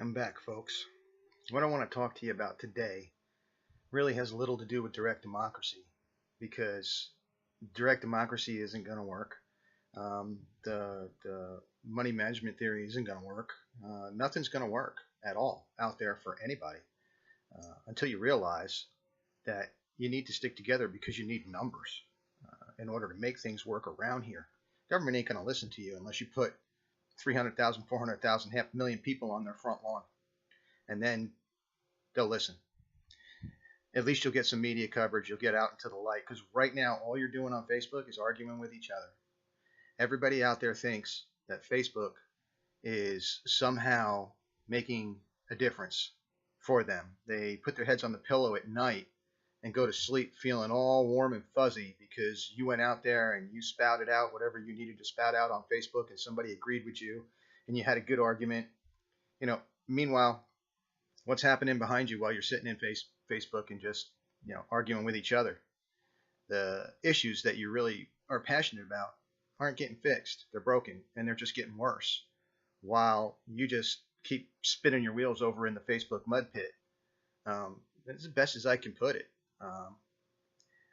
I'm back, folks. What I want to talk to you about today really has little to do with direct democracy because direct democracy isn't going to work. The money management theory isn't going to work. Nothing's going to work at all out there for anybody until you realize that you need to stick together because you need numbers in order to make things work around here. Government ain't going to listen to you unless you put 300,000, 400,000, half a million people on their front lawn, and then they'll listen. At least you'll get some media coverage. You'll get out into the light. Because right now, all you're doing on Facebook is arguing with each other. Everybody out there thinks that Facebook is somehow making a difference for them. They put their heads on the pillow at night and go to sleep feeling all warm and fuzzy because you went out there and you spouted out whatever you needed to spout out on Facebook and somebody agreed with you and you had a good argument. Meanwhile, what's happening behind you while you're sitting in Facebook and just arguing with each other? The issues that you really are passionate about aren't getting fixed. They're broken and they're just getting worse while you just keep spinning your wheels over in the Facebook mud pit. That's the best as I can put it.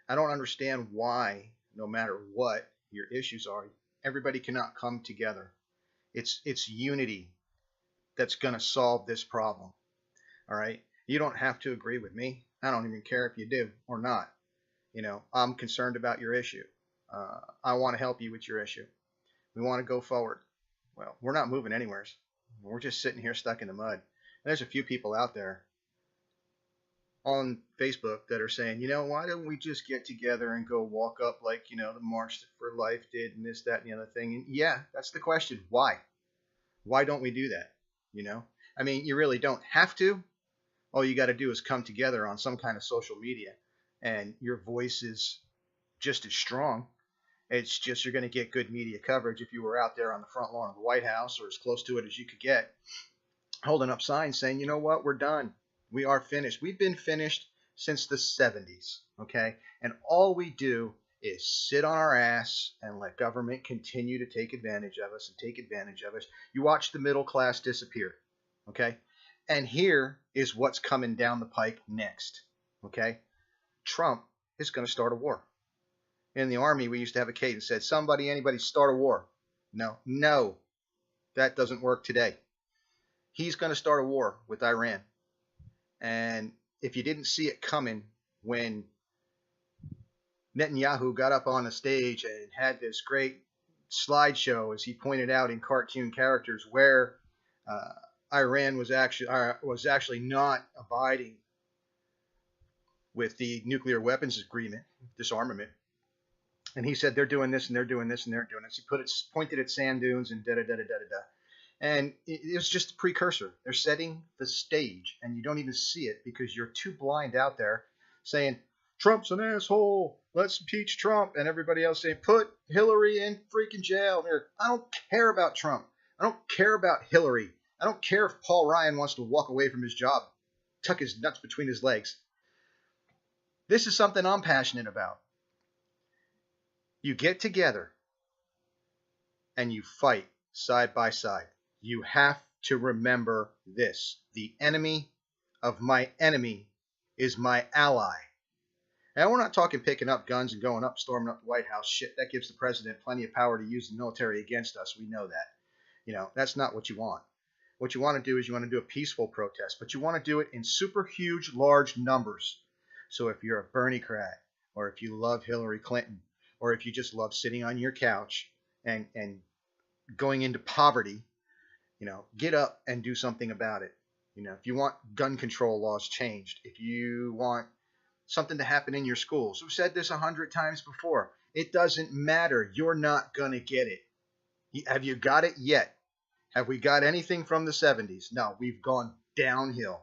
I don't understand why, no matter what your issues are, everybody cannot come together. It's unity that's going to solve this problem. All right. You don't have to agree with me. I don't even care if you do or not. I'm concerned about your issue. I want to help you with your issue. We want to go forward. Well, we're not moving anywhere. We're just sitting here stuck in the mud. And there's a few people out there on Facebook that are saying, why don't we just get together and go walk up like, the March for Life did and this, that, and the other thing. And yeah, that's the question. Why? Why don't we do that? You really don't have to. All you got to do is come together on some kind of social media and your voice is just as strong. It's just you're going to get good media coverage if you were out there on the front lawn of the White House or as close to it as you could get, holding up signs saying, you know what, we're done. We are finished. We've been finished since the 70s, okay? And all we do is sit on our ass and let government continue to take advantage of us and take advantage of us. You watch the middle class disappear, okay? And here is what's coming down the pike next, okay? Trump is going to start a war. In the Army, we used to have a cadence that said, anybody start a war. No, that doesn't work today. He's going to start a war with Iran. And if you didn't see it coming when Netanyahu got up on the stage and had this great slideshow, as he pointed out in cartoon characters, where Iran was actually not abiding with the nuclear weapons agreement, disarmament. And he said, they're doing this and they're doing this and they're doing this. He pointed at sand dunes and da-da-da-da-da-da. And it's just a precursor. They're setting the stage, and you don't even see it because you're too blind out there saying, Trump's an asshole. Let's impeach Trump. And everybody else saying, put Hillary in freaking jail. I don't care about Trump. I don't care about Hillary. I don't care if Paul Ryan wants to walk away from his job, tuck his nuts between his legs. This is something I'm passionate about. You get together and you fight side by side. You have to remember this. The enemy of my enemy is my ally. And we're not talking picking up guns and going up, storming up the White House. Shit, that gives the president plenty of power to use the military against us. We know that. That's not what you want. What you want to do is you want to do a peaceful protest, but you want to do it in super huge, large numbers. So if you're a Bernie-crat, or if you love Hillary Clinton, or if you just love sitting on your couch and going into poverty, get up and do something about it. If you want gun control laws changed, if you want something to happen in your schools, we've said this 100 times before, it doesn't matter. You're not going to get it. Have you got it yet? Have we got anything from the 70s? No, we've gone downhill,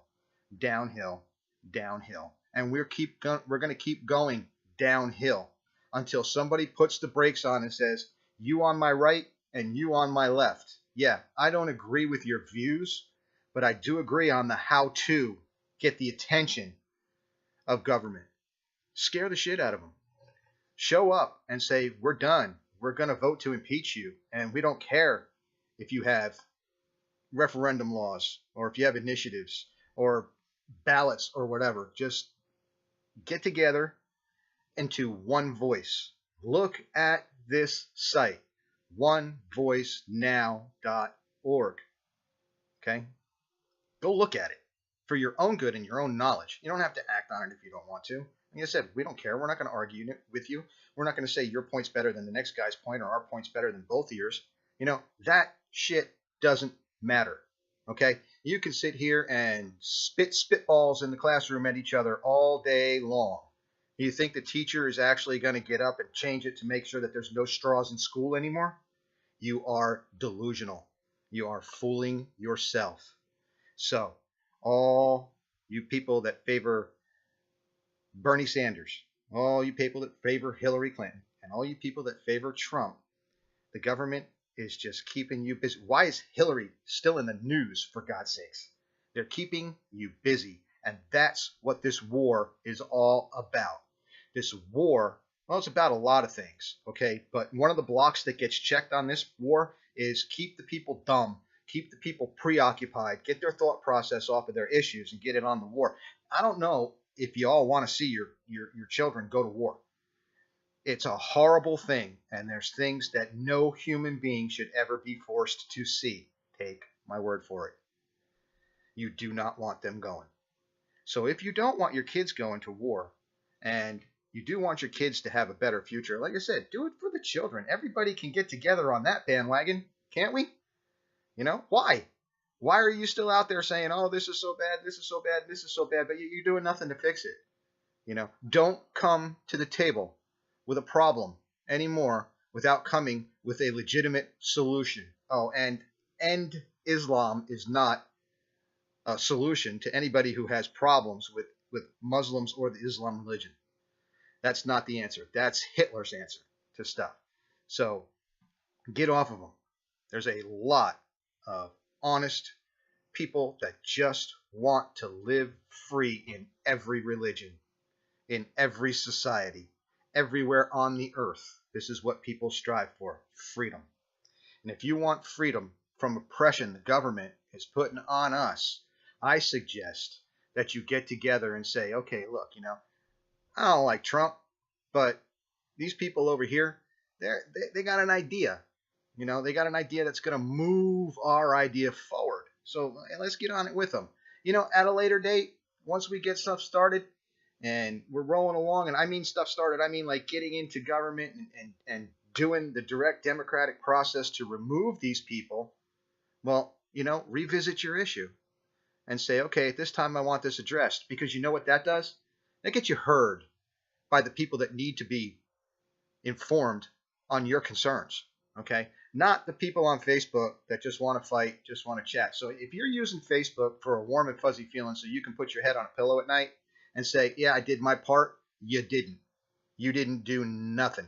downhill, downhill. And we're going to keep going downhill until somebody puts the brakes on and says, you on my right and you on my left. Yeah, I don't agree with your views, but I do agree on the how to get the attention of government. Scare the shit out of them. Show up and say, we're done. We're going to vote to impeach you. And we don't care if you have referendum laws, or if you have initiatives or ballots or whatever, just get together into one voice. Look at this site, onevoicenow.org. Okay? Go look at it for your own good and your own knowledge. You don't have to act on it if you don't want to. Like I said, we don't care. We're not going to argue with you. We're not going to say your point's better than the next guy's point or our point's better than both of yours. That shit doesn't matter. Okay? You can sit here and spit spitballs in the classroom at each other all day long. You think the teacher is actually going to get up and change it to make sure that there's no straws in school anymore? You are delusional. You are fooling yourself. So, all you people that favor Bernie Sanders, all you people that favor Hillary Clinton, and all you people that favor Trump, the government is just keeping you busy. Why is Hillary still in the news, for God's sakes? They're keeping you busy, and that's what this war is all about. This war, well, it's about a lot of things, okay? But one of the blocks that gets checked on this war is keep the people dumb, keep the people preoccupied, get their thought process off of their issues and get it on the war. I don't know if you all want to see your children go to war. It's a horrible thing, and there's things that no human being should ever be forced to see. Take my word for it. You do not want them going. So if you don't want your kids going to war, and you do want your kids to have a better future, like I said, do it for the children. Everybody can get together on that bandwagon, can't we? Why? Why are you still out there saying, oh, this is so bad, this is so bad, this is so bad, but you're doing nothing to fix it? Don't come to the table with a problem anymore without coming with a legitimate solution. Oh, and end Islam is not a solution to anybody who has problems with Muslims or the Islam religion. That's not the answer. That's Hitler's answer to stuff. So get off of them. There's a lot of honest people that just want to live free in every religion, in every society, everywhere on the earth. This is what people strive for, freedom. And if you want freedom from oppression the government is putting on us, I suggest that you get together and say, okay, look, I don't like Trump, but these people over here, they got an idea. They got an idea that's going to move our idea forward. So let's get on it with them. At a later date, once we get stuff started and we're rolling along, and I mean stuff started, I mean like getting into government and doing the direct democratic process to remove these people, well, revisit your issue and say, okay, at this time I want this addressed. Because you know what that does? That gets you heard by the people that need to be informed on your concerns, okay? Not the people on Facebook that just want to fight, just want to chat. So if you're using Facebook for a warm and fuzzy feeling so you can put your head on a pillow at night and say, yeah, I did my part, you didn't. You didn't do nothing.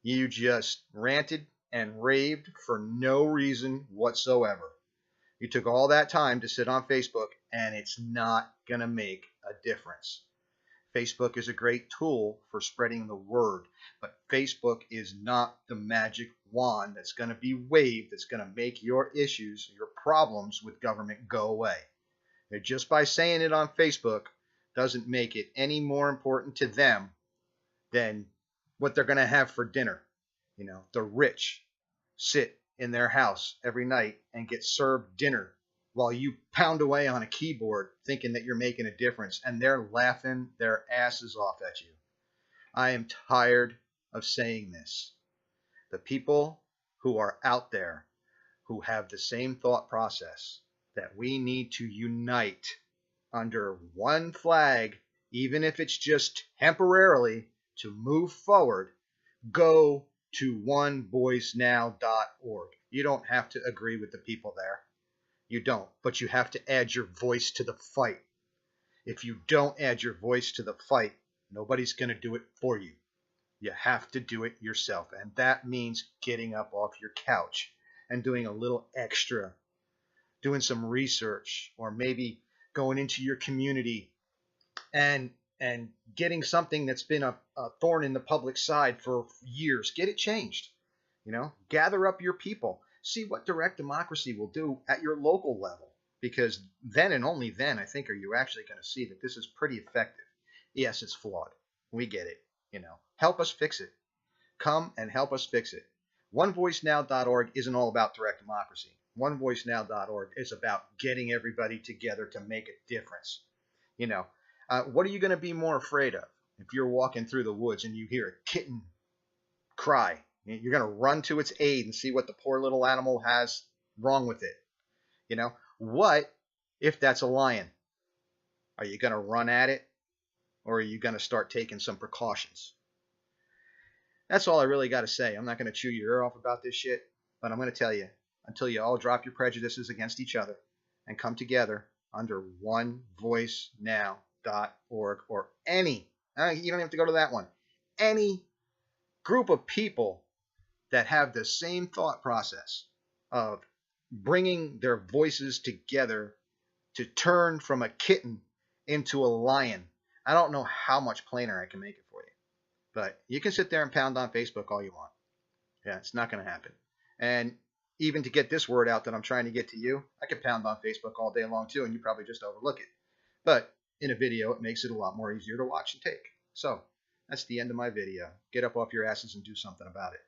You just ranted and raved for no reason whatsoever. You took all that time to sit on Facebook, and it's not going to make a difference. Facebook is a great tool for spreading the word, but Facebook is not the magic wand that's going to be waved that's going to make your issues, your problems with government go away. And just by saying it on Facebook doesn't make it any more important to them than what they're going to have for dinner. The rich sit in their house every night and get served dinner while you pound away on a keyboard thinking that you're making a difference, and they're laughing their asses off at you. I am tired of saying this. The people who are out there who have the same thought process, that we need to unite under one flag, even if it's just temporarily, to move forward, go to onevoicenow.org. You don't have to agree with the people there. You don't, but you have to add your voice to the fight. If you don't add your voice to the fight, nobody's going to do it for you. You have to do it yourself, and that means getting up off your couch and doing a little extra, doing some research, or maybe going into your community and getting something that's been a thorn in the public side for years. Get it changed. Gather up your people. See what direct democracy will do at your local level. Because then and only then, I think, are you actually going to see that this is pretty effective. Yes, it's flawed. We get it. Help us fix it. Come and help us fix it. OneVoiceNow.org isn't all about direct democracy. OneVoiceNow.org is about getting everybody together to make a difference. What are you going to be more afraid of if you're walking through the woods and you hear a kitten cry? You're going to run to its aid and see what the poor little animal has wrong with it. What if that's a lion? Are you going to run at it, or are you going to start taking some precautions? That's all I really got to say. I'm not going to chew your ear off about this shit, but I'm going to tell you, until you all drop your prejudices against each other and come together under OneVoiceNow.org, or any, you don't have to go to that one, any group of people that have the same thought process of bringing their voices together to turn from a kitten into a lion. I don't know how much plainer I can make it for you. But you can sit there and pound on Facebook all you want. Yeah, it's not going to happen. And even to get this word out that I'm trying to get to you, I could pound on Facebook all day long too, and you probably just overlook it. But in a video, it makes it a lot more easier to watch and take. So that's the end of my video. Get up off your asses and do something about it.